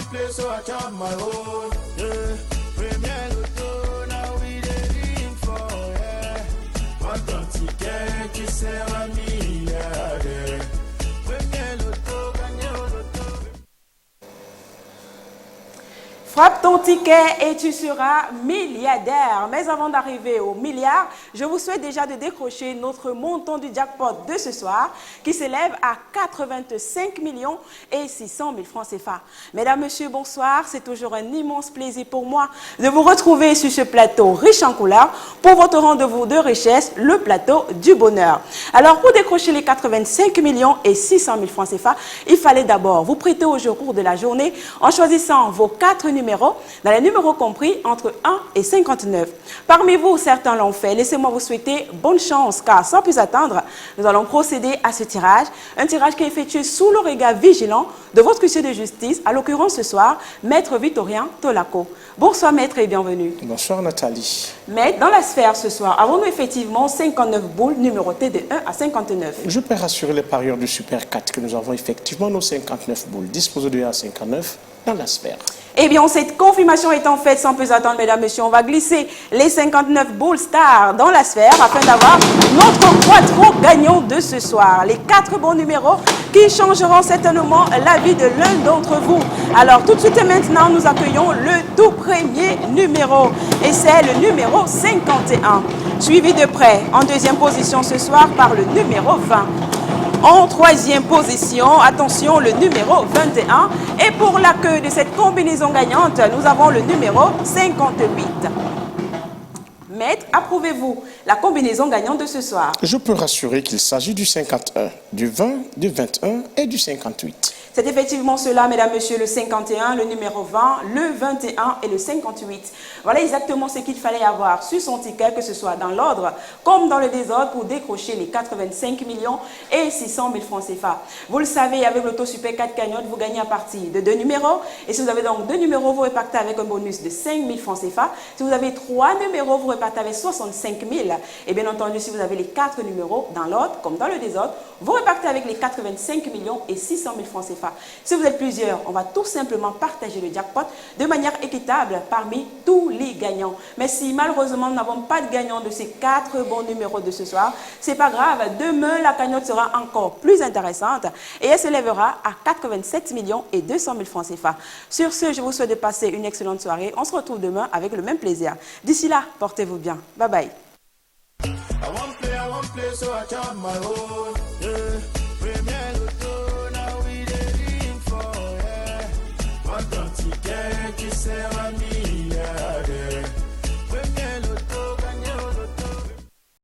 play, so I chop my own. Yeah. Premier Lotto, now we dey in for, yeah. One ton ticket qui sert à milliardaire. Premier Lotto, gagné au loto. Frappe ton ticket et tu seras milliardaire. Mais avant d'arriver au milliard, je vous souhaite déjà de décrocher notre montant du jackpot de ce soir qui s'élève à 85 millions et 600 000 francs CFA. Mesdames, Messieurs, bonsoir. C'est toujours un immense plaisir pour moi de vous retrouver sur ce plateau riche en couleurs pour votre rendez-vous de richesse, le plateau du bonheur. Alors, pour décrocher les 85 millions et 600 000 francs CFA, il fallait d'abord vous prêter au jeu au cours de la journée en choisissant vos 4 numéros, dans les numéros compris entre 1 et 59. Parmi vous, certains l'ont fait. Laissez-moi vous souhaiter bonne chance, car sans plus attendre, nous allons procéder à ce tirage. Un tirage qui est effectué sous le regard vigilant de votre huissier de justice, à l'occurrence ce soir, Maître Victorien Tolako. Bonsoir Maître et bienvenue. Bonsoir Nathalie. Maître, dans la sphère ce soir, avons-nous effectivement 59 boules numérotées de 1 à 59? Je peux rassurer les parieurs du Super 4 que nous avons effectivement nos 59 boules disposées de 1 à 59 dans la sphère. Eh bien, cette confirmation étant faite, sans plus attendre, mesdames, messieurs, on va glisser les 59 boules stars dans la sphère afin d'avoir notre quattro gagnant de ce soir. Les 4 bons numéros qui changeront certainement la vie de l'un d'entre vous. Alors, tout de suite et maintenant, nous accueillons le tout premier numéro. Et c'est le numéro 51. Suivi de près, en deuxième position ce soir, par le numéro 20. En troisième position, attention, le numéro 21. Et pour la queue de cette combinaison gagnante, nous avons le numéro 58. Maître, approuvez-vous la combinaison gagnante de ce soir? Je peux rassurer qu'il s'agit du 51, du 20, du 21 et du 58. C'est effectivement cela, mesdames, messieurs, le 51, le numéro 20, le 21 et le 58. Voilà exactement ce qu'il fallait avoir sur son ticket, que ce soit dans l'ordre comme dans le désordre, pour décrocher les 85 millions et 600 000 francs CFA. Vous le savez, avec l'Auto Super 4 cagnotte, vous gagnez à partir de 2 numéros. Et si vous avez donc 2 numéros, vous repartez avec un bonus de 5 000 francs CFA. Si vous avez 3 numéros, vous repartez avec 65 000. Et bien entendu, si vous avez les 4 numéros dans l'ordre comme dans le désordre, vous repartez avec les 85 millions et 600 000 francs CFA. Si vous êtes plusieurs, on va tout simplement partager le jackpot de manière équitable parmi tous les gagnants. Mais si malheureusement nous n'avons pas de gagnant de ces 4 bons numéros de ce soir, c'est pas grave. Demain, la cagnotte sera encore plus intéressante et elle s'élèvera à 87 millions et 200 000 francs CFA. Sur ce, je vous souhaite de passer une excellente soirée. On se retrouve demain avec le même plaisir. D'ici là, portez-vous bien. Bye bye. Ticket qui sert à milliardaire.